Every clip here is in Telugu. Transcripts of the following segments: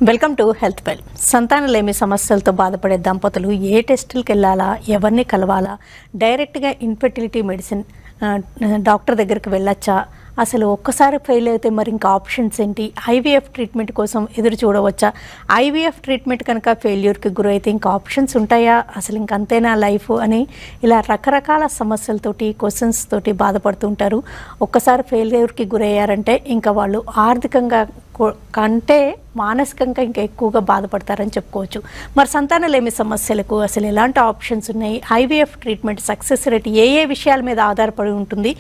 Welcome to health well. సంతానలేమి సమస్యలతో బాధపడే దంపతులు ఏ టెస్టులకు వెళ్ళాలా, ఎవరిని కలవాలా, డైరెక్ట్గా ఇన్ఫెర్టిలిటీ మెడిసిన్ డాక్టర్ దగ్గరికి వెళ్ళొచ్చా, అసలు ఒక్కసారి ఫెయిల్ అయితే మరి ఇంకా ఆప్షన్స్ ఏంటి, ఐవీఎఫ్ ట్రీట్మెంట్ కోసం ఎదురు చూడవచ్చా, ఐవీఎఫ్ ట్రీట్మెంట్ కనుక ఫెయిల్యూర్కి గురైతే ఇంకా ఆప్షన్స్ ఉంటాయా, అసలు ఇంకంతేనా లైఫ్ అని ఇలా రకరకాల సమస్యలతోటి క్వశ్చన్స్ తోటి బాధపడుతుంటారు. ఒక్కసారి ఫెయిల్యూర్కి గురయ్యారంటే ఇంకా వాళ్ళు ఆర్థికంగా కంటే మానసికంగా ఇంకా ఎక్కువగా బాధపడతారని చెప్పుకోవచ్చు. మరి సంతానలేమి సమస్యలకు అసలు ఎలాంటి ఆప్షన్స్ ఉన్నాయి, ఐవీఎఫ్ ట్రీట్మెంట్ సక్సెస్ రేట్ ఏ విషయాల మీద ఆధారపడి ఉంటుంది,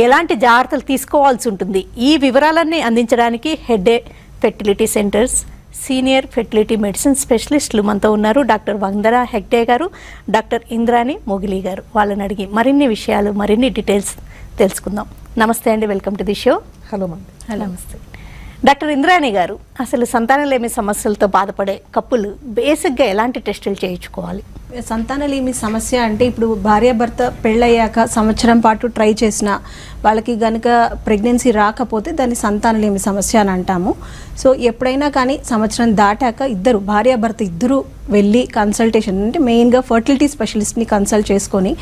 ఎలాంటి జాగ్రత్తలు తీసుకోవాల్సి ఉంటుంది, ఈ వివరాలన్నీ అందించడానికి Hegde fertility centres senior fertility medicine స్పెషలిస్టులు మనతో ఉన్నారు. డాక్టర్ వందన హెగ్డే గారు, డాక్టర్ ఇంద్రాణి మొగిలి గారు. వాళ్ళని అడిగి మరిన్ని విషయాలు, మరిన్ని డీటెయిల్స్ తెలుసుకుందాం. నమస్తే అండి, welcome to the show. Hello ma'am. నమస్తే డాక్టర్ ఇంద్రాణి గారు. అసలు సంతానలేమి సమస్యలతో బాధపడే కప్పులు బేసిక్గా ఎలాంటి టెస్టులు చేయించుకోవాలి? సంతానలేమి సమస్య అంటే ఇప్పుడు భార్యాభర్త పెళ్ళయ్యాక సంవత్సరం పాటు ట్రై చేసిన వాళ్ళకి గనుక ప్రెగ్నెన్సీ రాకపోతే దాన్ని సంతానలేమి సమస్య అని అంటాము. సో ఎప్పుడైనా కానీ సంవత్సరం దాటాక ఇద్దరు భార్యాభర్త ఇద్దరు వెళ్ళి కన్సల్టేషన్ అంటే మెయిన్గా ఫర్టిలిటీ స్పెషలిస్ట్ని కన్సల్ట్ చేసుకొని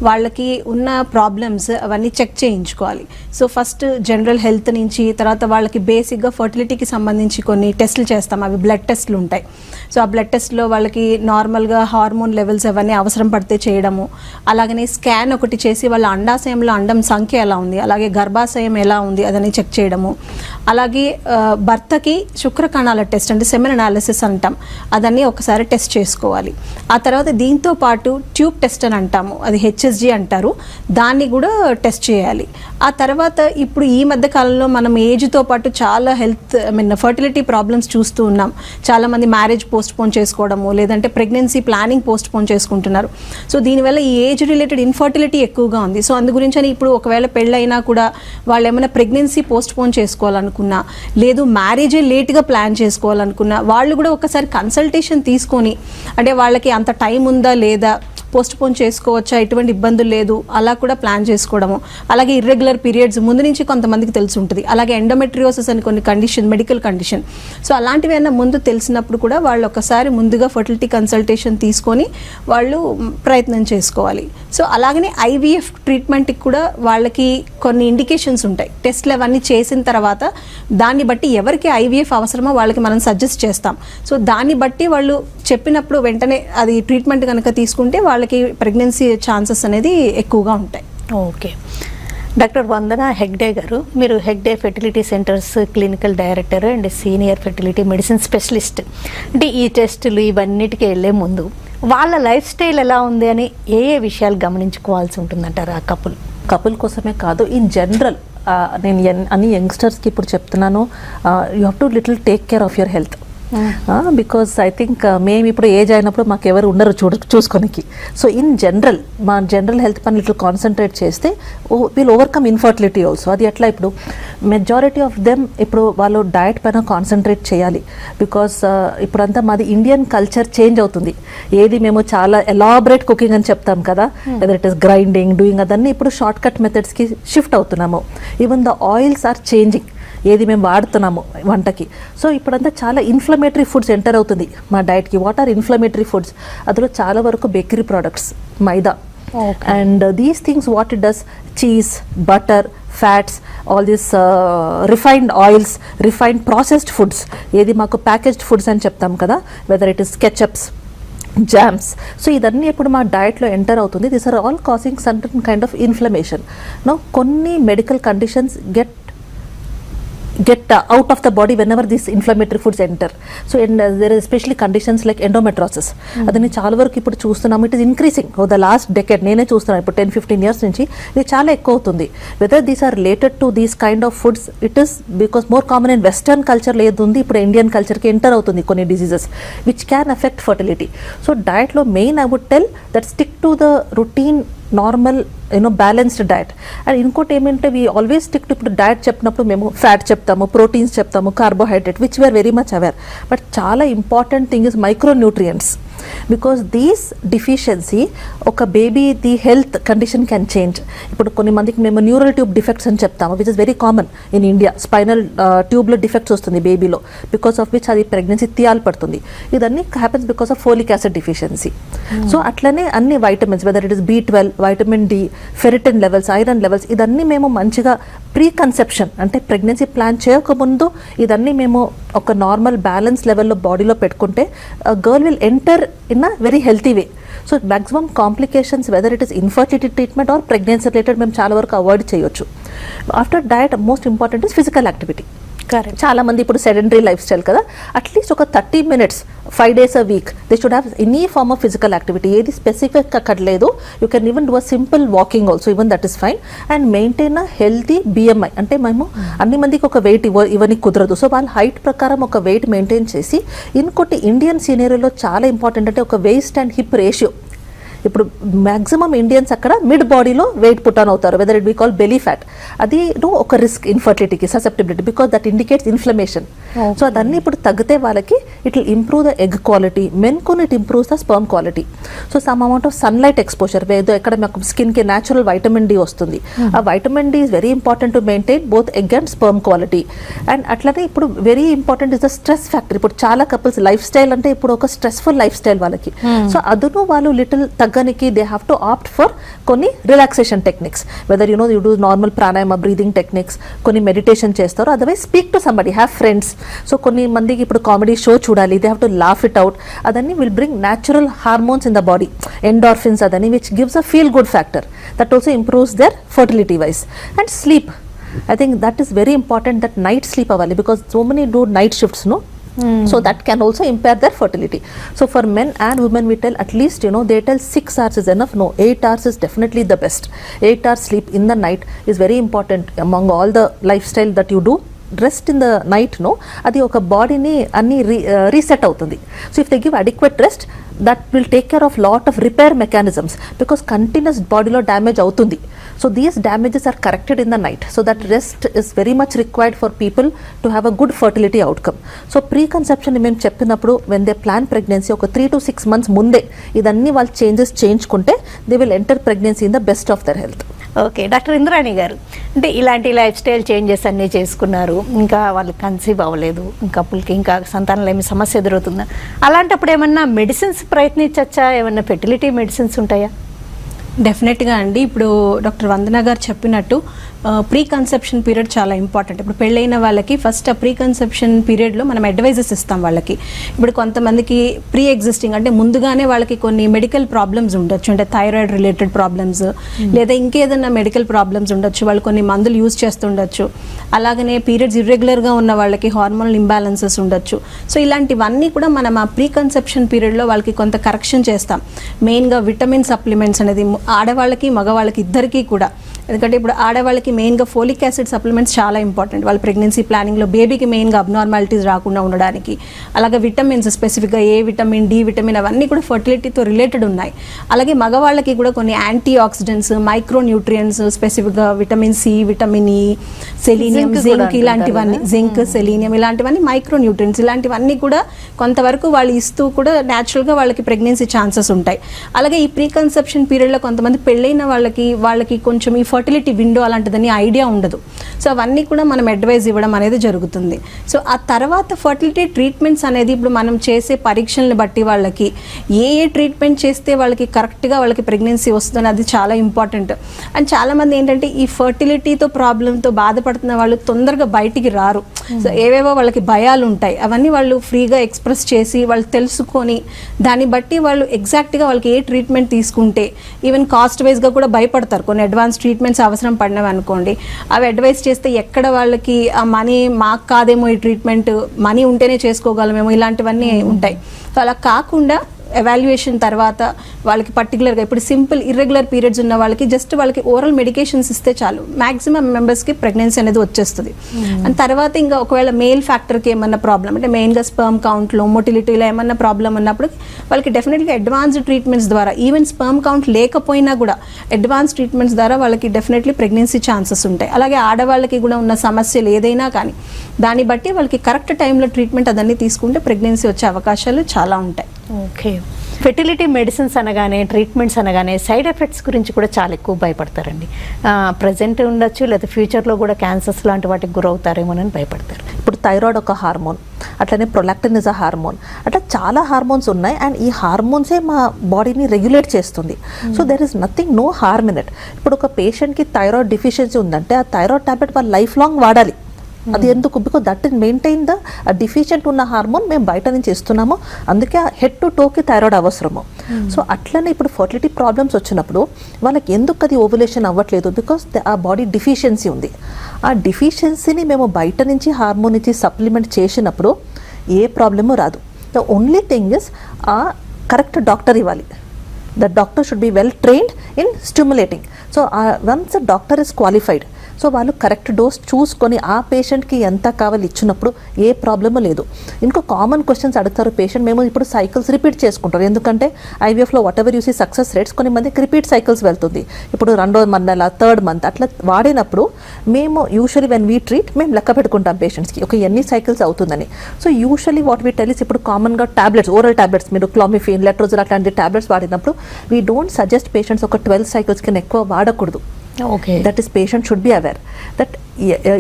వాళ్ళకి ఉన్న ప్రాబ్లమ్స్ అవన్నీ చెక్ చేయించుకోవాలి. సో ఫస్ట్ జనరల్ హెల్త్ నుంచి, తర్వాత వాళ్ళకి బేసిక్గా ఫర్టిలిటీకి సంబంధించి కొన్ని టెస్టులు చేస్తాం, అవి బ్లడ్ టెస్టులు ఉంటాయి. సో ఆ బ్లడ్ టెస్ట్లో వాళ్ళకి నార్మల్గా హార్మోన్ లెవెల్స్ అవన్నీ అవసరం పడితే చేయడము, అలాగనే స్కాన్ ఒకటి చేసి వాళ్ళ అండాశయంలో అండం సంఖ్య ఎలా ఉంది, అలాగే గర్భాశయం ఎలా ఉంది అదని చెక్ చేయడము, అలాగే భర్తకి శుక్రకణాల టెస్ట్ అంటే సెమెన్ అనాలిసిస్ అంటాం, అదన్నీ ఒకసారి టెస్ట్ చేసుకోవాలి. ఆ తర్వాత దీంతో పాటు ట్యూబ్ టెస్ట్ అని అంటాము, అది హెచ్ఎస్జి అంటారు, దాన్ని కూడా టెస్ట్ చేయాలి. ఆ తర్వాత ఇప్పుడు ఈ మధ్య కాలంలో మనం ఏజ్తో పాటు చాలా ఫర్టిలిటీ ప్రాబ్లమ్స్ చూస్తూ ఉన్నాం. చాలామంది మ్యారేజ్ పోస్ట్ పోన్ చేసుకోవడము, లేదంటే ప్రెగ్నెన్సీ ప్లానింగ్ పోస్ట్ పోన్ చేసుకుంటున్నారు. సో దీనివల్ల ఈ ఏజ్ రిలేటెడ్ ఇన్ఫర్టిలిటీ ఎక్కువగా ఉంది. సో అందు గురించి అని ఇప్పుడు ఒకవేళ పెళ్ళైనా కూడా వాళ్ళు ఏమైనా ప్రెగ్నెన్సీ పోస్ట్ పోన్ చేసుకోవాలనుకున్నా, లేదు మ్యారేజే లేట్గా ప్లాన్ చేసుకోవాలనుకున్నా, వాళ్ళు కూడా ఒకసారి కన్సల్టేషన్ తీసుకొని అంటే వాళ్ళకి అంత టైం ఉందా లేదా, పోస్ట్ పోన్ చేసుకోవచ్చా, ఎటువంటి ఇబ్బందులు లేదు, అలా కూడా ప్లాన్ చేసుకోవడము. అలాగే ఇర్రెగ్యులర్ పీరియడ్స్ ముందు నుంచి కొంతమందికి తెలిసి ఉంటుంది, అలాగే ఎండోమెట్రియోసిస్ అని కొన్ని కండిషన్, మెడికల్ కండిషన్. సో అలాంటివి అయినా ముందు తెలిసినప్పుడు కూడా వాళ్ళు ఒకసారి ముందుగా ఫర్టిలిటీ కన్సల్టేషన్ తీసుకొని వాళ్ళు ప్రయత్నం చేసుకోవాలి. సో అలాగనే ఐవీఎఫ్ ట్రీట్మెంట్కి కూడా వాళ్ళకి కొన్ని ఇండికేషన్స్ ఉంటాయి. టెస్ట్లు అవన్నీ చేసిన తర్వాత దాన్ని బట్టి ఎవరికి ఐవీఎఫ్ అవసరమో వాళ్ళకి మనం సజెస్ట్ చేస్తాం. సో దాన్ని బట్టి వాళ్ళు చెప్పినప్పుడు వెంటనే అది ట్రీట్మెంట్ కనుక తీసుకుంటే వాళ్ళకి ప్రెగ్నెన్సీ ఛాన్సెస్ అనేది ఎక్కువగా ఉంటాయి. ఓకే డాక్టర్ వందన హెగ్డే గారు, మీరు Hegde fertility centres clinical director and senior fertility medicine specialist. అంటే ఈ టెస్టులు ఇవన్నిటికీ వెళ్ళే ముందు వాళ్ళ లైఫ్ స్టైల్ ఎలా ఉంది అని ఏ విషయాలు గమనించుకోవాల్సి ఉంటుందంటారు? ఆ కపుల్ కోసమే కాదు, ఇన్ జనరల్ నేను అన్ని యంగ్స్టర్స్కి ఇప్పుడు చెప్తున్నాను, you have to little take care of your health. Because I think మేము ఇప్పుడు ఏజ్ అయినప్పుడు మాకు ఎవరు ఉండరు చూసుకోనికి. సో ఇన్ జనరల్ మా జనరల్ హెల్త్ పని లిటిల్ కాన్సన్ట్రేట్ చేస్తే వీల్ ఓవర్కమ్ ఇన్ఫర్టిలిటీ ఆల్సో. అది ఎట్లా, ఇప్పుడు మెజారిటీ ఆఫ్ దెమ్ ఇప్పుడు వాళ్ళు డయట్ పైన కాన్సన్ట్రేట్ చేయాలి. బికాస్ ఇప్పుడంతా మాది ఇండియన్ కల్చర్ చేంజ్ అవుతుంది. ఏది మేము చాలా ఎలాబరేట్ కుకింగ్ అని చెప్తాం కదా, whether it is grinding, doing, అదన్నీ ఇప్పుడు షార్ట్ కట్ మెథడ్స్కి షిఫ్ట్ అవుతున్నాము. Even the oils are changing, ఏది మేము వాడుతున్నాము వంటకి. సో ఇప్పుడంతా చాలా ఇన్ఫ్లమేటరీ ఫుడ్స్ ఎంటర్ అవుతుంది మా డైట్కి. What are inflammatory foods? అందులో చాలా వరకు bakery products, maida, and these things what it does, cheese, butter, fats, all this refined oils, refined processed foods, ఏది మాకు ప్యాకేజ్డ్ ఫుడ్స్ అని చెప్తాం కదా, whether it is ketchups, jams. So ఇదన్నీ ఇప్పుడు మా డయట్లో ఎంటర్ అవుతుంది. These are all causing certain kind of inflammation. No కొన్ని medical conditions get out of the body whenever these inflammatory foods enter. So there is especially conditions like endometriosis. అదని చాలా వరకు ఇప్పుడు చూస్తున్నాము. It is increasing over the last decade. నేనే చూస్తున్నాను ఇప్పుడు 10-15 years నుంచి ఇది చాలా ఎక్కువ అవుతుంది. Whether these are related to these kind of foods, it is because more common in western కల్చర్లో ఏది ఉంది ఇప్పుడు ఇండియన్ కల్చర్కి ఎంటర్ అవుతుంది కొన్ని diseases which can affect fertility. So డయట్లో main I would tell that stick to the routine normal balanced diet. And ఇంకోటి ఏమంటే వీ ఆల్వేస్ స్టిక్ టు, ఇప్పుడు డయట్ చెప్పినప్పుడు మేము ఫ్యాట్ చెప్తాము, ప్రోటీన్స్ చెప్తాము, carbohydrate, which we are very much aware. But చాలా important thing is micro nutrients. Because these deficiency ఒక baby the health condition can change. ఇప్పుడు కొన్ని మందికి మేము న్యూరల్ ట్యూబ్ డిఫెక్ట్స్ అని చెప్తాము, which is very common in India. Spinal ట్యూబ్లో డిఫెక్ట్స్ వస్తుంది బేబీలో, బికాస్ ఆఫ్ విచ్ అది ప్రెగ్నెన్సీ తీయాలి పడుతుంది. ఇదన్నీ happens because of folic acid deficiency. So అట్లనే అన్ని vitamins, whether it is B12, vitamin D, ferritin levels, iron levels, ఇదన్నీ మేము మంచిగా ప్రీ కన్సెప్షన్ అంటే ప్రెగ్నెన్సీ ప్లాన్ చేయకముందు ఇదన్నీ మేము ఒక నార్మల్ బ్యాలెన్స్ లెవెల్లో బాడీలో పెట్టుకుంటే girl will enter in a very healthy way. So maximum complications whether it is infertility treatment or pregnancy related మేము చాలా వరకు అవాయిడ్ చేయొచ్చు. After diet most important is physical activity. Correct. చాలా మంది ఇప్పుడు సెడెంటరీ లైఫ్ స్టైల్ కదా, అట్లీస్ట్ ఒక 30 minutes 5 days a week they should have any form of physical activity. ఏది స్పెసిఫిక్ అక్కడ లేదు, you can even do a simple walking also, even that is fine. And maintain a healthy BMI. అంటే మేము అన్ని మందికి ఒక వెయిట్ ఇవన్నీ కుదరదు, సో వాళ్ళ హైట్ ప్రకారం ఒక వెయిట్ మెయింటైన్ చేసి. ఇంకోటి ఇండియన్ సీనియర్లో చాలా ఇంపార్టెంట్ అంటే ఒక వేస్ట్ అండ్ హిప్ రేషియో. ఇప్పుడు మ్యాక్సిమం ఇండియన్స్ అక్కడ మిడ్ బాడీలో వెయిట్ పుట్ ఆన్ అవుతారు, whether it be call belly fat. అది ఒక రిస్క్ ఇన్ఫర్టిలిటీకి, susceptibility, because that indicates inflammation. So అదన్నీ ఇప్పుడు తగ్గితే వాళ్ళకి it will improve the egg quality, మెన్కున్ it improves the sperm quality. So some amount of sunlight exposure, ఏదో ఎక్కడ మాకు స్కిన్కి న్యాచురల్ వైటమిన్ డి వస్తుంది. ఆ vitamin D is very important to maintain both egg and sperm quality. And అట్లనే ఇప్పుడు very important is the stress factor. ఇప్పుడు చాలా కపుల్స్ లైఫ్ స్టైల్ అంటే ఇప్పుడు ఒక స్ట్రెస్ఫుల్ లైఫ్ స్టైల్ వాళ్ళకి. సో అదును వాళ్ళు లిటిల్ తగ్గనికి they have to opt for కొన్ని relaxation techniques, whether you do normal pranayama breathing techniques, కొన్ని మెడిటేషన్ చేస్తారు, otherwise speak to somebody, have friends. So కొన్ని మందికి ఇప్పుడు కామెడీ షో చూడాలి, they have to laugh it out. అదన్నీ will bring natural hormones in the body, endorphins, అదని which gives a feel good factor that also improves their fertility wise. And sleep, I think that is very important, that night sleep avali, because so many do night shifts, no? So that can also impair their fertility. So for men and women we tell at least, they tell 6 hours is enough. No, 8 hours is definitely the best. 8 hours sleep in the night is very important among all the lifestyle that you do. Rest in the night, no, adi oka body ni anni reset avutundi. So if they give adequate rest, that will take care of lot of repair mechanisms, because continuous body lo damage avutundi. So these damages are corrected in the night. So that rest is very much required for people to have a good fertility outcome. So preconception ni mem cheppinappudu, when they plan pregnancy oka 3 to 6 months munde idanni వాళ్ళు changes చేయించుకుంటే they will enter pregnancy in the best of their health. Okay, doctor Indrani గారు, అంటే ఇలాంటి లైఫ్ స్టైల్ చేంజెస్ అన్నీ చేసుకున్నారు, ఇంకా వాళ్ళు కన్సీవ్ అవ్వలేదు, కపుల్కి ఇంకా సంతానంలో ఏమి సమస్య ఎదురవుతుందా, అలాంటప్పుడు ఏమన్నా మెడిసిన్స్ ప్రయత్నించచ్చా? ఏమన్నా ఫెర్టిలిటీ మెడిసిన్స్ ఉంటాయా? డెఫినెట్గా అండి. ఇప్పుడు డాక్టర్ వందన గారు చెప్పినట్టు ప్రీ కన్సెప్షన్ పీరియడ్ చాలా ఇంపార్టెంట్. ఇప్పుడు పెళ్ళైన వాళ్ళకి ఫస్ట్ ఆ ప్రీ కన్సెప్షన్ పీరియడ్లో మనం అడ్వైజెస్ ఇస్తాం వాళ్ళకి. ఇప్పుడు కొంతమందికి ప్రీ ఎగ్జిస్టింగ్ అంటే ముందుగానే వాళ్ళకి కొన్ని మెడికల్ ప్రాబ్లమ్స్ ఉండొచ్చు, అంటే థైరాయిడ్ రిలేటెడ్ ప్రాబ్లమ్స్, లేదా ఇంకేదన్నా మెడికల్ ప్రాబ్లమ్స్ ఉండొచ్చు, వాళ్ళు కొన్ని మందులు యూజ్ చేస్తుండొచ్చు. అలాగనే పీరియడ్స్ ఇర్రెగ్యులర్గా ఉన్న వాళ్ళకి హార్మోనల్ ఇంబ్యాలెన్సెస్ ఉండొచ్చు. సో ఇలాంటివన్నీ కూడా మనం ఆ ప్రీ కన్సెప్షన్ పీరియడ్లో వాళ్ళకి కొంత కరెక్షన్ చేస్తాం. మెయిన్గా విటమిన్ సప్లిమెంట్స్ అనేది ఆడవాళ్ళకి మగవాళ్ళకి ఇద్దరికీ కూడా. ఎందుకంటే ఇప్పుడు ఆడవాళ్ళకి మెయిన్గా ఫోలిక్ యాసిడ్ సప్లిమెంట్స్ చాలా ఇంపార్టెంట్ వాళ్ళ ప్రెగ్నెన్సీ ప్లానింగ్లో, బేబీకి మెయిన్గా అబ్నార్మాలిటీస్ రాకుండా ఉండడానికి. అలాగే విటమిన్స్, స్పెసిఫిక్గా ఏ విటమిన్, డి విటమిన్, అవన్నీ కూడా ఫర్టిలిటీతో రిలేటెడ్ ఉన్నాయి. అలాగే మగవాళ్ళకి కూడా కొన్ని యాంటీ ఆక్సిడెంట్స్, మైక్రో న్యూట్రియంట్స్, స్పెసిఫిక్గా vitamin C, vitamin E, selenium, zinc, ఇలాంటివన్నీ, జింక్, సెలీనియం, ఇలాంటివన్నీ మైక్రో న్యూట్రియంట్స్, ఇలాంటివన్నీ కూడా కొంతవరకు వాళ్ళు ఇస్తూ కూడా న్యాచురల్గా వాళ్ళకి ప్రెగ్నెన్సీ ఛాన్సెస్ ఉంటాయి. అలాగే ఈ ప్రీ కన్సెప్షన్ పీరియడ్లో కొంతమంది పెళ్ళైన వాళ్ళకి కొంచెం ఈ ఫర్టిలిటీ విండో అలాంటిదని ఐడియా ఉండదు. సో అవన్నీ కూడా మనం అడ్వైజ్ ఇవ్వడం అనేది జరుగుతుంది. సో ఆ తర్వాత ఫర్టిలిటీ ట్రీట్మెంట్స్ అనేది ఇప్పుడు మనం చేసే పరీక్షలను బట్టి వాళ్ళకి ఏ ట్రీట్మెంట్ చేస్తే వాళ్ళకి కరెక్ట్గా వాళ్ళకి ప్రెగ్నెన్సీ వస్తుంది అది చాలా ఇంపార్టెంట్. అండ్ చాలామంది ఏంటంటే ఈ ఫర్టిలిటీతో ప్రాబ్లంతో బాధపడుతున్న వాళ్ళు తొందరగా బయటికి రారు. సో ఏవేవో వాళ్ళకి భయాలు ఉంటాయి, అవన్నీ వాళ్ళు ఫ్రీగా ఎక్స్ప్రెస్ చేసి వాళ్ళు తెలుసుకొని దాన్ని బట్టి వాళ్ళు ఎగ్జాక్ట్గా వాళ్ళకి ఏ ట్రీట్మెంట్ తీసుకుంటే, ఈవెన్ కాస్ట్ వైజ్గా కూడా భయపడతారు. కొన్ని అడ్వాన్స్ ట్రీట్మెంట్స్ అవసరం పడినవి అనుకోండి, అవి అడ్వైస్ చేస్తే ఎక్కడ వాళ్ళకి ఆ మనీ మాకు కాదేమో, ఈ ట్రీట్మెంట్ మనీ ఉంటేనే చేసుకోగలమేమో, ఇలాంటివన్నీ ఉంటాయి. సో అలా కాకుండా ఎవాల్యుయేషన్ తర్వాత వాళ్ళకి పర్టికులర్గా ఇప్పుడు సింపుల్ ఇర్రెగ్యులర్ పీరియడ్స్ ఉన్న వాళ్ళకి జస్ట్ వాళ్ళకి ఓరల్ మెడికేషన్స్ ఇస్తే చాలు, మ్యాక్సిమం మెంబర్స్కి ప్రెగ్నెన్సీ అనేది వచ్చేస్తుంది. అండ్ తర్వాత ఇంకా ఒకవేళ మేల్ ఫ్యాక్టర్కి ఏమన్నా ప్రాబ్లం అంటే మెయిన్గా స్పర్మ్ కౌంట్లో, మొటిలిటీలో ఏమన్నా ప్రాబ్లం ఉన్నప్పుడు వాళ్ళకి డెఫినెట్గా అడ్వాన్స్డ్ ట్రీట్మెంట్స్ ద్వారా, ఈవెన్ స్పర్మ్ కౌంట్ లేకపోయినా కూడా అడ్వాన్స్ ట్రీట్మెంట్స్ ద్వారా వాళ్ళకి డెఫినెట్లీ ప్రెగ్నెన్సీ ఛాన్సెస్ ఉంటాయి. అలాగే ఆడవాళ్ళకి కూడా ఉన్న సమస్యలు ఏదైనా కానీ దాన్ని బట్టి వాళ్ళకి కరెక్ట్ టైంలో ట్రీట్మెంట్ అదన్నీ తీసుకుంటే ప్రెగ్నెన్సీ వచ్చే అవకాశాలు చాలా ఉంటాయి. ఓకే. ఫెర్టిలిటీ మెడిసిన్స్ అనగానే, ట్రీట్మెంట్స్ అనగానే సైడ్ ఎఫెక్ట్స్ గురించి కూడా చాలా ఎక్కువ భయపడతారండి. ప్రజెంట్ ఉండొచ్చు, లేదా ఫ్యూచర్లో కూడా క్యాన్సర్స్ లాంటి వాటికి గురవుతారేమోనని భయపడతారు. ఇప్పుడు థైరాయిడ్ ఒక హార్మోన్, అట్లనే ప్రొలాక్టిన్ ఇస్ అ హార్మోన్, అట్లా చాలా హార్మోన్స్ ఉన్నాయి అండ్ ఈ హార్మోన్సే మా బాడీని రెగ్యులేట్ చేస్తుంది. So there is nothing, no harm in it. ఇప్పుడు ఒక పేషెంట్కి థైరాయిడ్ డిఫిషియన్సీ ఉందంటే ఆ థైరాయిడ్ టాబ్లెట్ వాళ్ళు లైఫ్ లాంగ్ వాడాలి. అది ఎందుకు? Because that is maintain the deficient ఉన్న హార్మోన్ మేము బయట నుంచి ఇస్తున్నాము, అందుకే హెడ్ టు టోకి థైరాయిడ్ అవసరము. సో అట్లనే ఇప్పుడు ఫర్టిలిటీ ప్రాబ్లమ్స్ వచ్చినప్పుడు వాళ్ళకి ఎందుకు అది ఓవులేషన్ అవ్వట్లేదు? బికాస్ ఆ బాడీ డిఫిషియన్సీ ఉంది. ఆ డిఫిషియన్సీని మేము బయట నుంచి హార్మోన్ ఇచ్చి సప్లిమెంట్ చేసినప్పుడు ఏ ప్రాబ్లము రాదు. ద ఓన్లీ థింగ్ ఇస్ ఆ కరెక్ట్ డాక్టర్ ఇవ్వాలి. The doctor should be well trained in stimulating. So once the doctor is qualified, so వాళ్ళు కరెక్ట్ డోస్ చూసుకొని ఆ పేషెంట్కి ఎంత కావాలి ఇచ్చినప్పుడు ఏ ప్రాబ్లము లేదు. ఇంకో కామన్ క్వశ్చన్స్ అడుగుతారు పేషెంట్, మేము ఇప్పుడు సైకిల్స్ రిపీట్ చేసుకుంటారు, ఎందుకంటే ఐవీఎఫ్లో whatever you see success rates కొన్ని మందికి రిపీట్ సైకిల్స్ వెళ్తుంది. ఇప్పుడు 2వ నెల 3rd మంత్ అట్లా వాడినప్పుడు మేము యూజువలీ వెన్ వీ ట్రీట్ మేము లెక్క పెట్టుకుంటాం పేషెంట్స్కి ఒక ఎన్ని సైకిల్స్ అవుతుందని. So usually what we tell is ఇప్పుడు కామన్గా టాబ్లెట్స్, ఓరల్ టాబ్లెట్స్, మీరు క్లామిఫిన్, లెట్రోజల్ అట్లాంటి టాబ్లెట్స్ వాడినప్పుడు వీ డోంట్ సజెస్ట్ పేషెంట్స్ ఒక 12 సైకిల్స్ కింద ఎక్కువ వాడకూడదు. Okay. That is patient should be aware that.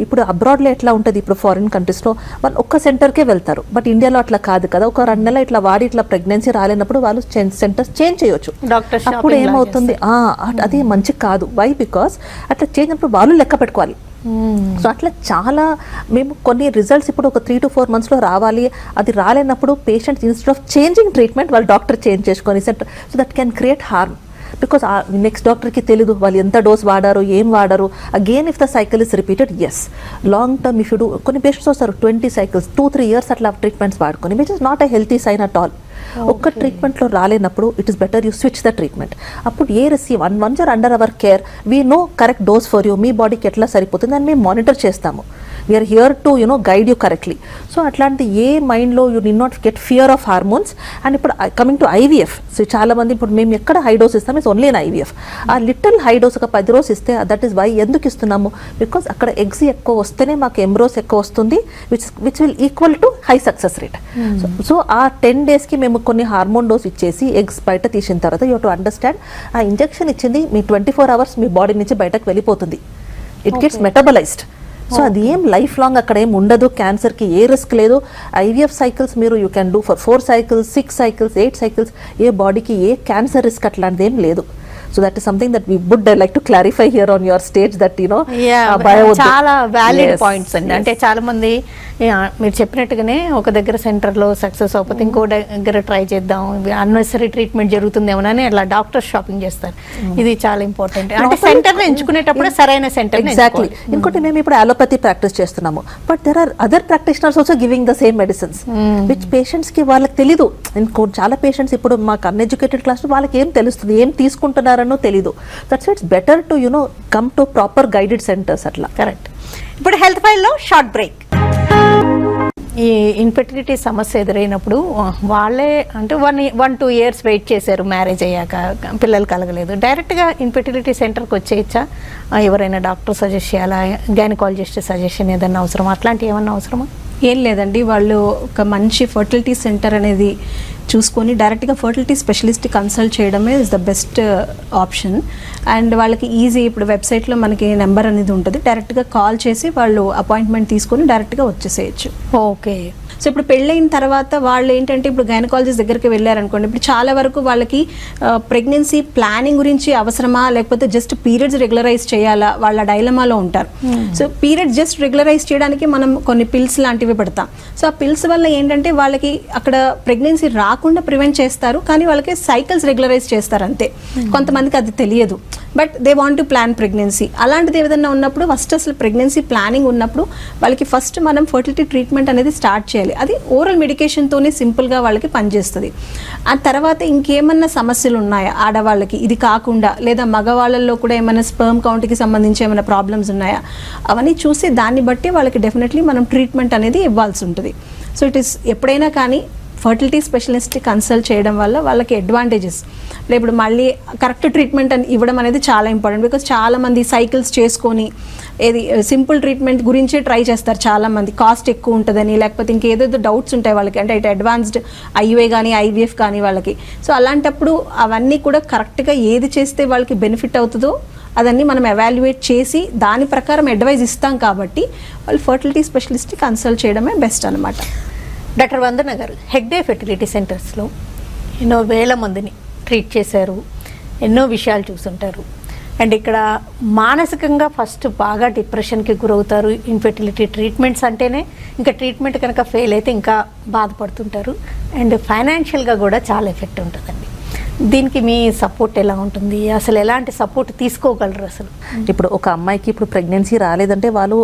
ఇప్పుడు అబ్రాడ్లో ఎట్లా ఉంటుంది, ఇప్పుడు ఫారిన్ కంట్రీస్లో వాళ్ళు ఒక్క సెంటర్కే వెళ్తారు, బట్ ఇండియాలో అట్లా కాదు కదా. ఒక 2 నెలలు ఇట్లా వాడి ఇట్లా ప్రెగ్నెన్సీ రాలేనప్పుడు వాళ్ళు సెంటర్స్ చేంజ్ చేయొచ్చు. అప్పుడు ఏమవుతుంది, అది మంచి కాదు. వై? బికాస్ అట్లా చేంజ్ అయినప్పుడు వాళ్ళు లెక్క పెట్టుకోవాలి. సో అట్లా చాలా మేము కొన్ని రిజల్ట్స్ ఇప్పుడు ఒక 3 to 4 monthsలో రావాలి, అది రాలేనప్పుడు patients instead of changing treatment వాళ్ళు డాక్టర్ చేంజ్ చేసుకొని centre, so that can create harm. Because ఆ నెక్స్ట్ డాక్టర్కి తెలీదు వాళ్ళు ఎంత డోస్ వాడారు, ఏం వాడారు. Again if the cycle is repeated, as long term if you do, కొన్ని పేషెంట్స్ వస్తారు 20 cycles 2-3 years అట్లా ట్రీట్మెంట్స్ వాడుకొని, which is not a healthy sign at all. ఒక్క ట్రీట్మెంట్లో రాలేనప్పుడు it is better you switch the treatment. అప్పుడు ఏ receive once your under our care, we know correct dose for you, మీ బాడీకి ఎట్లా సరిపోతుంది అని మేము మానిటర్ చేస్తాము. We're here to guide you correctly. So అట్లాంటి ఏ మైండ్లో you do not get fear of hormones. And ఇప్పుడు కమింగ్ టు ఐవీఎఫ్, సో చాలా మంది ఇప్పుడు మేము ఎక్కడ హై డోస్ ఇస్తాం, ఇట్స్ ఓన్లీ ఇన్ ఐవీఎఫ్. ఆ లిటిల్ హై డోస్ ఒక 10 రోజు ఇస్తే దట్ ఈస్ వై. ఎందుకు ఇస్తున్నాము? బికాస్ అక్కడ ఎగ్స్ ఎక్కువ వస్తేనే మాకు ఎంబ్రోస్ ఎక్కువ వస్తుంది, which will equal to high success rate. So ఆ 10 daysకి మేము కొన్ని హార్మోన్ డోస్ ఇచ్చేసి ఎగ్స్ బయట తీసిన తర్వాత యూ టు అండర్స్టాండ్ ఆ ఇంజెక్షన్ ఇచ్చింది మీ 24 hours మీ బాడీ నుంచి బయటకు వెళ్ళిపోతుంది. It gets మెటబలైజ్డ్. సో అది ఏం లైఫ్ లాంగ్ అక్కడ ఏం ఉండదు, క్యాన్సర్కి ఏ రిస్క్ లేదు. ఐవీఎఫ్ సైకిల్స్ మీరు you can do for 4 cycles 6 cycles 8 cycles, ఏ బాడీకి ఏ క్యాన్సర్ రిస్క్ అట్లాంటిది ఏం లేదు. So that is something that we would like to clarify here on your stage, that చాలా వ్యాలిడ్ పాయింట్స్ అండి. అంటే చాలా మంది మీరు చెప్పినట్టుగానే ఒక దగ్గర సెంటర్లో సక్సెస్ అవ్వకపోతే ఇంకో దగ్గర ట్రై చేద్దాం, అన్నెసరీ ట్రీట్మెంట్ జరుగుతుందేమోనని అట్లా డాక్టర్ షాపింగ్ చేస్తారు. ఇది చాలా ఇంపార్టెంట్. అంటే సెంటర్ ఇంచుకునేటప్పుడు సరైన సెంటర్. ఎగ్జాక్ట్లీ. ఇంకోటి మేము ఇప్పుడు అలోపతి ప్రాక్టీస్ చేస్తున్నాము, but there are other practitioners also giving the same medicines which patients కి వాళ్ళకి తెలీదు. చాలా పేషెంట్స్ ఇప్పుడు మాకు అన్ఎడ్యుకేటెడ్ క్లాస్ వాళ్ళకి ఏం తెలుస్తుంది, ఏం తీసుకుంటున్నారనో తెలీదు. That's it's better to come to proper guided centres అట్లా. కరెక్ట్. ఇప్పుడు హెల్త్ ఫైల్లో షార్ట్ బ్రేక్. ఈ ఇన్ఫెర్టిలిటీ సమస్య ఎదురైనప్పుడు వాళ్ళే అంటే 1-2 years వెయిట్ చేశారు, మ్యారేజ్ అయ్యాక పిల్లలు కలగలేదు, డైరెక్ట్గా ఇన్ఫెర్టిలిటీ సెంటర్కి వచ్చేయచ్చా? ఎవరైనా డాక్టర్ సజెస్ట్ చేయాలా, గైనకాలజిస్ట్ సజెషన్ ఏదన్నా అవసరమా, అట్లాంటివి ఏమన్నా అవసరమా? ఏం లేదండి, వాళ్ళు ఒక మంచి ఫర్టిలిటీ సెంటర్ అనేది చూసుకొని డైరెక్ట్గా ఫర్టిలిటీ స్పెషలిస్ట్ కన్సల్ట్ చేయడమే is the best option. And వాళ్ళకి ఈజీ, ఇప్పుడు వెబ్సైట్లో మనకి నెంబర్ అనేది ఉంటుంది, డైరెక్ట్గా కాల్ చేసి వాళ్ళు అపాయింట్మెంట్ తీసుకొని డైరెక్ట్గా వచ్చేసేయచ్చు. ఓకే. సో ఇప్పుడు పెళ్ళైన తర్వాత వాళ్ళు ఏంటంటే ఇప్పుడు గైనకాలజిస్ట్ దగ్గరికి వెళ్ళారనుకోండి, ఇప్పుడు చాలా వరకు వాళ్ళకి ప్రెగ్నెన్సీ ప్లానింగ్ గురించి అవసరమా లేకపోతే జస్ట్ పీరియడ్స్ రెగ్యులరైజ్ చేయాలా, వాళ్ళ డైలమాలో ఉంటారు. సో పీరియడ్స్ జస్ట్ రెగ్యులరైజ్ చేయడానికి మనం కొన్ని పిల్స్ లాంటివి పెడతాం. సో ఆ పిల్స్ వల్ల ఏంటంటే వాళ్ళకి అక్కడ ప్రెగ్నెన్సీ రాకుండా ప్రివెంట్ చేస్తారు, కానీ వాళ్ళకి సైకిల్స్ రెగ్యులరైజ్ చేస్తారు అంతే. కొంతమందికి అది తెలియదు, but they want to plan pregnancy. అలాంటిది ఏదైనా ఉన్నప్పుడు ఫస్ట్ అసలు ప్రెగ్నెన్సీ ప్లానింగ్ ఉన్నప్పుడు వాళ్ళకి ఫస్ట్ మనం ఫర్టిలిటీ ట్రీట్మెంట్ అనేది స్టార్ట్ చేయాలి. అది ఓరల్ మెడికేషన్తోనే సింపుల్గా వాళ్ళకి పనిచేస్తుంది. ఆ తర్వాత ఇంకేమన్నా సమస్యలు ఉన్నాయా ఆడవాళ్ళకి ఇది కాకుండా, లేదా మగవాళ్ళల్లో కూడా ఏమైనా స్పర్మ్ కౌంట్కి సంబంధించి ఏమైనా ప్రాబ్లమ్స్ ఉన్నాయా, అవన్నీ చూసి దాన్ని బట్టి వాళ్ళకి డెఫినెట్లీ మనం ట్రీట్మెంట్ అనేది ఇవ్వాల్సి ఉంటుంది. సో ఇట్ ఈస్ ఎప్పుడైనా కానీ ఫర్టిలిటీ స్పెషలిస్ట్ కన్సల్ట్ చేయడం వల్ల వాళ్ళకి అడ్వాంటేజెస్ ఇప్పుడు మళ్ళీ కరెక్ట్ ట్రీట్మెంట్ అని ఇవ్వడం అనేది చాలా ఇంపార్టెంట్. బికాస్ చాలామంది సైకిల్స్ చేసుకొని ఏది సింపుల్ ట్రీట్మెంట్ గురించే ట్రై చేస్తారు చాలామంది, కాస్ట్ ఎక్కువ ఉంటుందని, లేకపోతే ఇంకేదేదో డౌట్స్ ఉంటాయి వాళ్ళకి, అంటే ఇటు అడ్వాన్స్డ్ ఐయుఏ కానీ ఐవీఎఫ్ కానీ వాళ్ళకి. సో అలాంటప్పుడు అవన్నీ కూడా కరెక్ట్గా ఏది చేస్తే వాళ్ళకి బెనిఫిట్ అవుతుందో అదన్నీ మనం ఎవాల్యుయేట్ చేసి దాని ప్రకారం అడ్వైజ్ ఇస్తాం కాబట్టి వాళ్ళు ఫర్టిలిటీ స్పెషలిస్ట్ని కన్సల్ట్ చేయడమే బెస్ట్ అనమాట. డాక్టర్ వందన గారు, హెగ్డే ఫెర్టిలిటీ సెంటర్స్లో ఎన్నో వేల మందిని ట్రీట్ చేశారు, ఎన్నో విషయాలు చూసుంటారు. అండ్ ఇక్కడ మానసికంగా ఫస్ట్ బాగా డిప్రెషన్కి గురవుతారు. ఇన్ఫెర్టిలిటీ ట్రీట్మెంట్స్ అంటేనే ఇంకా ట్రీట్మెంట్ కనుక ఫెయిల్ అయితే ఇంకా బాధపడుతుంటారు. అండ్ ఫైనాన్షియల్గా కూడా చాలా ఎఫెక్ట్ ఉంటుందండి. దీనికి మీ సపోర్ట్ ఎలా ఉంటుంది, అసలు ఎలాంటి సపోర్ట్ తీసుకోగలరు అసలు? ఇప్పుడు ఒక అమ్మాయికి ఇప్పుడు ప్రెగ్నెన్సీ రాలేదంటే వాళ్ళు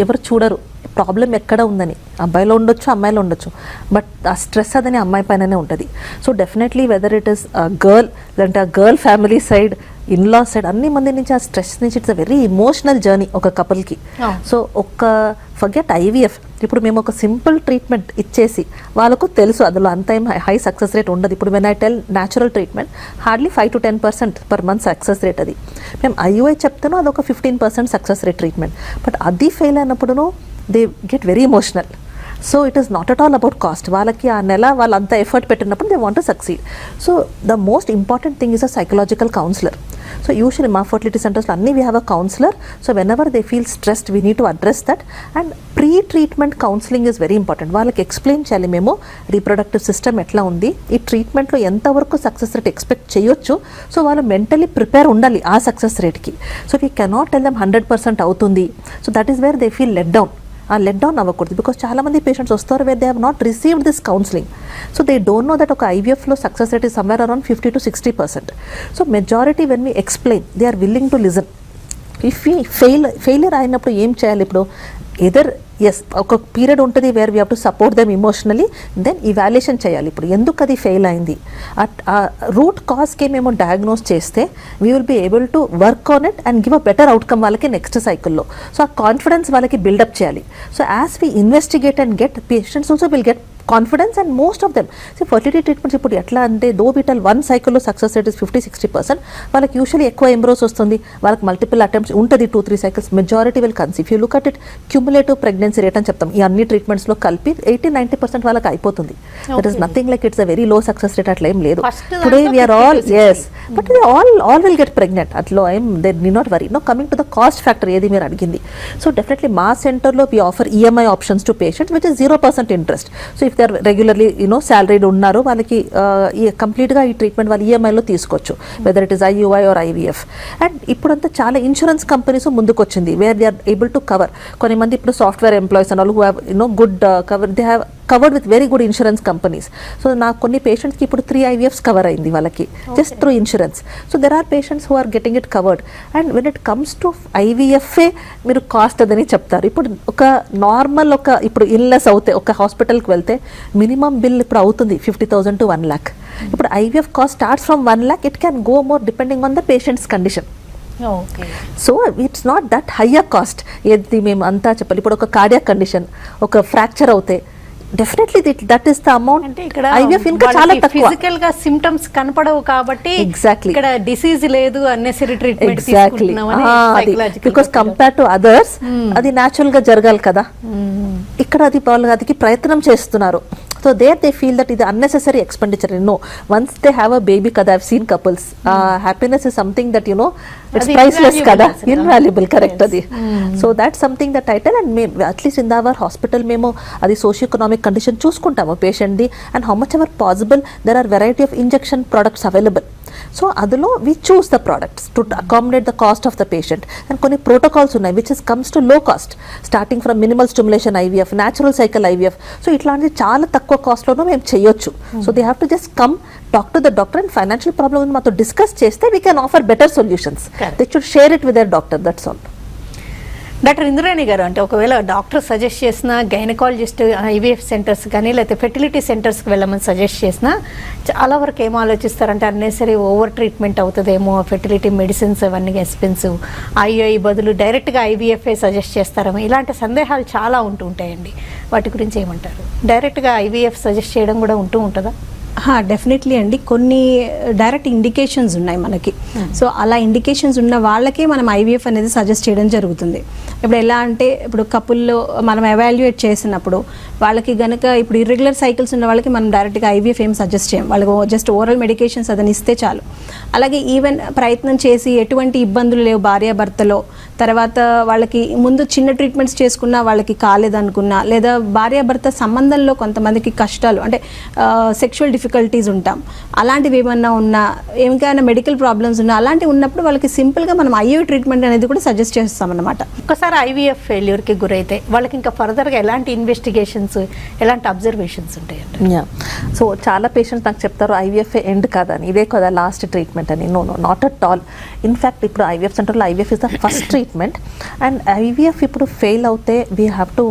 ఎవరు చూడరు ప్రాబ్లం ఎక్కడ ఉందని. అబ్బాయిలో ఉండొచ్చు, అమ్మాయిలో ఉండొచ్చు, బట్ ఆ స్ట్రెస్ అదని అమ్మాయి పైననే ఉంటుంది. So definitely weather it is girl, లేదంటే ఆ girl family side, in-law side, అన్ని మంది నుంచి ఆ స్ట్రెస్ నుంచి it's a very emotional journey ఒక కపుల్కి. సో ఒక్క ఫర్గెట్ ఐవీఎఫ్, ఇప్పుడు మేము ఒక సింపుల్ ట్రీట్మెంట్ ఇచ్చేసి వాళ్ళకు తెలుసు అందులో అంత ఏం హై సక్సెస్ రేట్ ఉండదు. ఇప్పుడు when I tell natural treatment hardly 5 to 10% per month success rate అది. మేము ఐయుఐ చెప్తాను అదొక 15% సక్సెస్ రేట్ ట్రీట్మెంట్. బట్ అది ఫెయిల్ అయినప్పుడు they get very emotional. So it is not at all about cost. వాళ్ళకి ఆ నెల వాళ్ళు అంత ఎఫర్ట్ పెట్టినప్పుడు they want to succeed. So the most important thing is a psychological counsellor. So usually మా ఫర్టిలిటీ సెంటర్స్లో అన్నీ we have a counsellor. So when ever they feel stressed we need to address that. And pre treatment counselling is very important. వాళ్ళకి ఎక్స్ప్లెయిన్ చేయాలి మేము రీప్రొడక్టివ్ సిస్టమ్ ఎట్లా ఉంది, ఈ ట్రీట్మెంట్లో ఎంతవరకు సక్సెస్ రేట్ ఎక్స్పెక్ట్ చేయొచ్చు. సో వాళ్ళు మెంటలీ ప్రిపేర్ ఉండాలి ఆ సక్సెస్ రేట్కి. So we cannot tell them 100% అవుతుంది. So that is where they feel let down. ఆ లెట్ డౌన్ అవ్వకూడదు. బికాస్ చాలామంది పేషెంట్స్ వస్తారు where they have not received this counselling. So they don't know that ఒక ఐవీఎఫ్లో success rate is somewhere around 50 to 60%. So majority when we explain they are willing to listen. If ఈ ఫెయిలియర్ అయినప్పుడు ఏం చేయాలి? ఇప్పుడు ఎదర్ ఎస్ ఒక పీరియడ్ ఉంటుంది where we have to support them emotionally, then evaluation చేయాలి. ఇప్పుడు ఎందుకు అది ఫెయిల్ అయింది, ఆ రూట్ కాజ్కి మేము డయాగ్నోస్ చేస్తే we will be able to work on it and give a better outcome వాళ్ళకి నెక్స్ట్ సైకిల్లో. సో ఆ కాన్ఫిడెన్స్ వాళ్ళకి బిల్డప్ చేయాలి. So as we investigate and get, patients also will get confidence. And most of them fertility treatments ఇప్పుడు ఎట్లా అంటే దో బిటల్ 1 సైకిల్లో సక్సెస్ రేట్ ఇస్ 50-60%. వాళ్ళకి యూజువల్లీ ఎక్కువ ఎంబ్రోస్ వస్తుంది, వాళ్ళకి మల్టిపుల్ అటెంప్ట్స్ ఉంటుంది 2-3 cycles. Majority will conceive. If you look at it cumulative pregnancy rate అని చెప్తాం. ఈ అన్ని ట్రీట్మెంట్స్లో కలిపి 80-90% వాళ్ళకి అయిపోతుంది. That is nothing like it's a very low success rate అట్లా ఏం లేదు. Today we're all yes, but all will get pregnant. అట్లా ఏం they need not worry. No coming to the cost factor ఏది మీరు అడిగింది. సో డెఫినెట్లీ మా సెంటర్లో we offer EMI options to patients which is 0% interest. So if they are regularly salaried ఉన్నారు వాళ్ళకి కంప్లీట్గా ఈ ట్రీట్మెంట్ వాళ్ళు ఈఎంఐలో తీసుకోవచ్చు, whether it is IUI or IVF. And ఇప్పుడంతా చాలా ఇన్సూరెన్స్ కంపెనీస్ ముందుకు వచ్చింది where they are able to cover. కొన్ని మంది ఇప్పుడు software employees and all who have good cover, they have covered with very good insurance companies. So నాకు కొన్ని పేషెంట్స్కి ఇప్పుడు 3 IVFs కవర్ అయింది వాళ్ళకి just through insurance. So there are patients who are getting it covered. And when it comes to ఐవీఎఫ్ఏ మీరు కాస్ట్ అదని చెప్తారు. ఇప్పుడు ఒక నార్మల్ ఇప్పుడు ఇల్నెస్ అవుతే ఒక హాస్పిటల్కి వెళ్తే మినిమం బిల్ ఇప్పుడు అవుతుంది 50,000 to 1 lakh. ఇప్పుడు IVF cost starts from 1 lakh. It can go more depending on the patients condition. So it's not that higher cost. ఏది మేము అంతా చెప్పాలి. ఇప్పుడు ఒక కార్డియాక్ కండిషన్, ఒక ఫ్రాక్చర్ అవుతే definitely that is the amount. అంటే ఇక్కడ ఐవీఎఫ్ ఇంకా చాలా తక్కువ. ఫిజికల్ గా సింప్టమ్స్ కనపడవు కాబట్టి ఎగ్జాక్ట్లీ ఇక్కడ డిసీజ్ లేదు, unnecessary treatment exactly. Because compare to others అది న్యాచురల్ గా జరగాలి కదా. ఇక్కడ అది వాళ్ళు అదికి ప్రయత్నం చేస్తున్నారు. So there they feel that ఇది unnecessary expenditure. No, once they have a baby కదా, I've seen couples, happiness is something that it's priceless కదా, ఇన్వాల్యుబుల్. కరెక్ట్ అది. So that something that I tell. And మేము అట్లీస్ట్ ఇన్ అవర్ హాస్పిటల్ మేము అది సోషియో ఎకనామిక్ కండిషన్ చూసుకుంటాము పేషెంట్ది. And how much ever possible there are variety of injection products available. So అందులో we choose the products to accommodate the cost of the patient. And కొన్ని ప్రోటోకాల్స్ ఉన్నాయి which is comes to low cost, starting from minimal stimulation IVF, natural cycle IVF. So ఇట్లాంటివి చాలా తక్కువ కాస్ట్లోనూ మేము చేయొచ్చు. So they have to just come talk to the doctor. And financial problem మాతో డిస్కస్ చేస్తే we can offer better solutions. They should share it with their doctor. That's all. Doctor Indrani గారు, అంటే ఒకవేళ డాక్టర్ సజెస్ట్ చేసిన గైనకాలజిస్ట్ ఐవీఎఫ్ సెంటర్స్ కానీ లేకపోతే ఫెర్టిలిటీ సెంటర్స్కి వెళ్ళమని సజెస్ట్ చేసినా చాలా వరకు ఏమో ఆలోచిస్తారంటే అన్నెసరీ ఓవర్ ట్రీట్మెంట్ అవుతుందేమో, ఫెర్టిలిటీ మెడిసిన్స్ అవన్నీ ఎక్స్పెన్సివ్, ఐఐ బదులు డైరెక్ట్గా ఐవీఎఫ్ఏ సజెస్ట్ చేస్తారేమో, ఇలాంటి సందేహాలు చాలా ఉంటూ ఉంటాయండి. వాటి గురించి ఏమంటారు? డైరెక్ట్గా ఐవీఎఫ్ సజెస్ట్ చేయడం కూడా ఉంటుందా? డెఫినెట్లీ అండి. కొన్ని డైరెక్ట్ ఇండికేషన్స్ ఉన్నాయి మనకి. సో అలా ఇండికేషన్స్ ఉన్న వాళ్ళకే మనం ఐవీఎఫ్ అనేది సజెస్ట్ చేయడం జరుగుతుంది. ఇప్పుడు ఎలా అంటే, ఇప్పుడు కపుల్లో మనం ఎవాల్యుయేట్ చేసినప్పుడు వాళ్ళకి గనక ఇప్పుడు ఇర్రెగ్యులర్ సైకిల్స్ ఉన్న వాళ్ళకి మనం డైరెక్ట్గా ఐవీఎఫ్ ఏం సజెస్ట్ చేయం, వాళ్ళకి జస్ట్ ఓరల్ మెడికేషన్స్ అదని ఇస్తే చాలు. అలాగే ఈవెన్ ప్రయత్నం చేసి ఎటువంటి ఇబ్బందులు లేవు భార్యాభర్తలో, తర్వాత వాళ్ళకి ముందు చిన్న ట్రీట్మెంట్స్ చేసుకున్నా వాళ్ళకి కాలేదనుకున్నా, లేదా భార్యాభర్త సంబంధంలో కొంతమందికి కష్టాలు అంటే సెక్షువల్ డిఫికల్టీస్ ఉంటాం, అలాంటివి ఏమన్నా ఉన్నా, ఏమైనా మెడికల్ ప్రాబ్లమ్స్ ఉన్నా, అలాంటివి ఉన్నప్పుడు వాళ్ళకి సింపుల్గా మనం ఐవీఎఫ్ ట్రీట్మెంట్ అనేది కూడా సజెస్ట్ చేస్తామన్నమాట. ఒకసారి ఐవీఎఫ్ ఫెయిల్యూర్కి గురైతే వాళ్ళకి ఇంకా ఫర్దర్గా ఎలాంటి ఇన్వెస్టిగేషన్స్, ఎలాంటి అబ్జర్వేషన్స్ ఉంటాయండి? సో చాలా పేషెంట్స్ నాకు చెప్తారు ఐవీఎఫ్ ఎండ్ కాదని, ఇదే కదా లాస్ట్ ట్రీట్మెంట్ అని. No, not at all. In fact ఇప్పుడు ఐవీఎఫ్ సెంటర్లో IVF is the first treatment. And IVF ఇప్పుడు ఫెయిల్ అవుతే we have to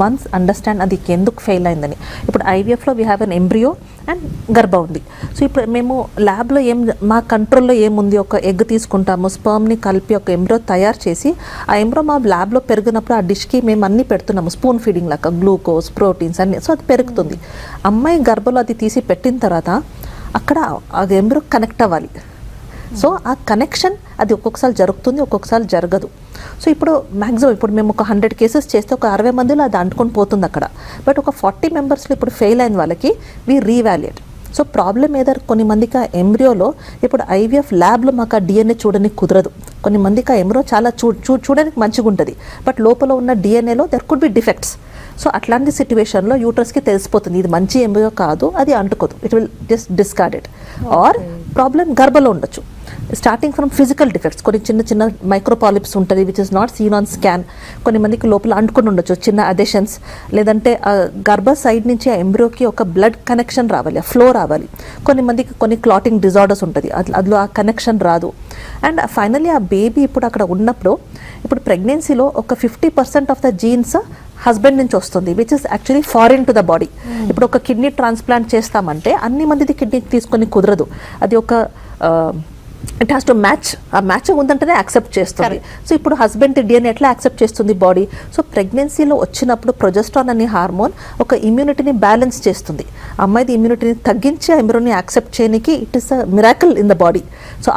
once understand అది ఎందుకు ఫెయిల్ అయిందని. ఇప్పుడు ఐవీఎఫ్లో we have an embryo and గర్భ ఉంది. సో ఇప్పుడు మేము ల్యాబ్లో మా కంట్రోల్లో ఏముంది, ఒక ఎగ్ తీసుకుంటాము, స్పర్మ్ని కలిపి ఒక ఎంబ్రియో తయారు చేసి ఆ ఎంబ్రియో మా ల్యాబ్లో పెరిగినప్పుడు ఆ డిష్కి మేము అన్నీ పెడుతున్నాము, స్పూన్ ఫీడింగ్ లాగా, గ్లూకోజ్, ప్రోటీన్స్ అన్నీ. సో అది పెరుగుతుంది. అమ్మాయి గర్భలో అది తీసి పెట్టిన తర్వాత అక్కడ ఆ ఎంబ్రియో కనెక్ట్ అవ్వాలి. సో ఆ కనెక్షన్ అది ఒక్కొక్కసారి జరుగుతుంది, ఒక్కొక్కసారి జరగదు. సో ఇప్పుడు మ్యాక్సిమం ఇప్పుడు మేము ఒక 100 కేసెస్ చేస్తే ఒక 60 మందిలో అది అంటుకొని పోతుంది అక్కడ. బట్ ఒక 40 మెంబర్స్లో ఇప్పుడు ఫెయిల్ అయిన వాళ్ళకి వీ రీవాల్యుయేట్. సో ప్రాబ్లం ఏదో కొన్ని మందికి ఆ ఎంబ్రియోలో ఇప్పుడు ఐవీఎఫ్ ల్యాబ్లో మాకు ఆ డిఎన్ఏ చూడడానికి కుదరదు. కొన్ని మందికి ఆ ఎంబ్రియో చాలా చూడడానికి మంచిగా ఉంటుంది, బట్ లోపల ఉన్న డిఎన్ఏలో there could be defects. So అట్లాంటి సిచ్యువేషన్లో యూట్రస్కి తెలిసిపోతుంది ఇది మంచి ఎంబ్రియో కాదు, అది అంటుకోదు, it will just discard it. Or problem గర్భలో ఉండొచ్చు, స్టార్టింగ్ ఫ్రమ్ ఫిజికల్ డిఫెక్ట్స్. కొన్ని చిన్న చిన్న మైక్రోపాలిప్స్ ఉంటుంది which is not seen on scan. కొన్ని మందికి లోపల అంటుకుని ఉండొచ్చు చిన్న అడెషన్స్, లేదంటే గర్భ సైడ్ నుంచి ఆ ఎంబ్రియోకి ఒక బ్లడ్ కనెక్షన్ రావాలి, ఆ ఫ్లో రావాలి. కొన్ని మందికి కొన్ని క్లాటింగ్ డిజార్డర్స్ ఉంటుంది, అందులో ఆ కనెక్షన్ రాదు. అండ్ ఫైనల్లీ ఆ బేబీ ఇప్పుడు అక్కడ ఉన్నప్పుడు ఇప్పుడు ప్రెగ్నెన్సీలో ఒక 50% ఆఫ్ ద జీన్స్ హస్బెండ్ నుంచి వస్తుంది, which is actually foreign to the body. ఇప్పుడు ఒక కిడ్నీ ట్రాన్స్ప్లాంట్ చేస్తామంటే అన్ని మందిది కిడ్నీ తీసుకొని కుదరదు, అది ఒక ఇట్ హ్యాస్ టు మ్యాచ్. ఆ మ్యాచింగ్ ఉందంటేనే యాక్సెప్ట్ చేస్తుంది. సో ఇప్పుడు హస్బెండ్ డిఎన్ఏ ఎట్లా యాక్సెప్ట్ చేస్తుంది బాడీ? సో ప్రెగ్నెన్సీలో వచ్చినప్పుడు ప్రొజెస్ట్రాన్ అనే హార్మోన్ ఒక ఇమ్యూనిటీని బ్యాలెన్స్ చేస్తుంది. అమ్మాయిది ఇమ్యూనిటీని తగ్గించి ఎంబ్రియోని యాక్సెప్ట్ చేయడానికి it is a miracle in the body. So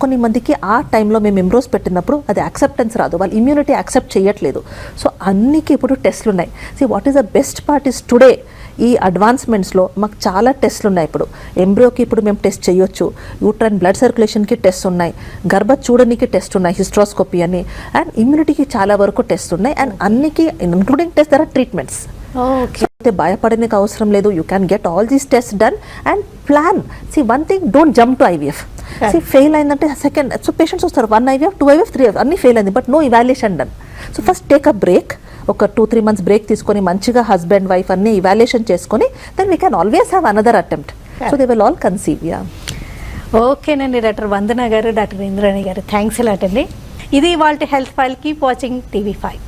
కొన్ని మందికి ఆ టైంలో మేము ఎంబ్రోస్ పెట్టినప్పుడు అది యాక్సెప్టెన్స్ రాదు, వాళ్ళు ఇమ్యూనిటీ యాక్సెప్ట్ చేయట్లేదు. సో అన్నికి ఇప్పుడు టెస్ట్లు ఉన్నాయి. See what is the best part is today ఈ అడ్వాన్స్మెంట్స్లో మాకు చాలా టెస్ట్లు ఉన్నాయి. ఇప్పుడు ఎంబ్రియోకి ఇప్పుడు మేము టెస్ట్ చేయొచ్చు, యూట్రైన్ బ్లడ్ సర్క్యులేషన్కి టెస్ట్ ఉన్నాయి, గర్భ చూడడానికి టెస్ట్ ఉన్నాయి, హిస్ట్రోస్కోపీ అని, అండ్ ఇమ్యూనిటీకి చాలా వరకు టెస్ట్ ఉన్నాయి. అండ్ అన్నికి including test there are treatments. అయితే భయపడడానికి అవసరం లేదు, you can get all these test done and plan. See one thing, don't jump to IVF. See fail అయిందంటే సెకండ్, సో పేషెంట్స్ వస్తారు 1 IVF 2 IVF 3 IVF అన్నీ ఫెయిల్ అయింది, but no evaluation done. So first take a break, ఒక 2-3 months బ్రేక్ తీసుకొని మంచిగా హస్బెండ్ వైఫ్ అన్ని ఇవాల్యుయేషన్ చేసుకొని then we can always have another attempt. So they will all conceive. Yeah, ఓకేనండి డాక్టర్ వందన గారు, డాక్టర్ ఇంద్రాణి గారు, థ్యాంక్స్ ఎలాట్ అండి. ఇది ఇవాల్టి health file. Keep watching TV5.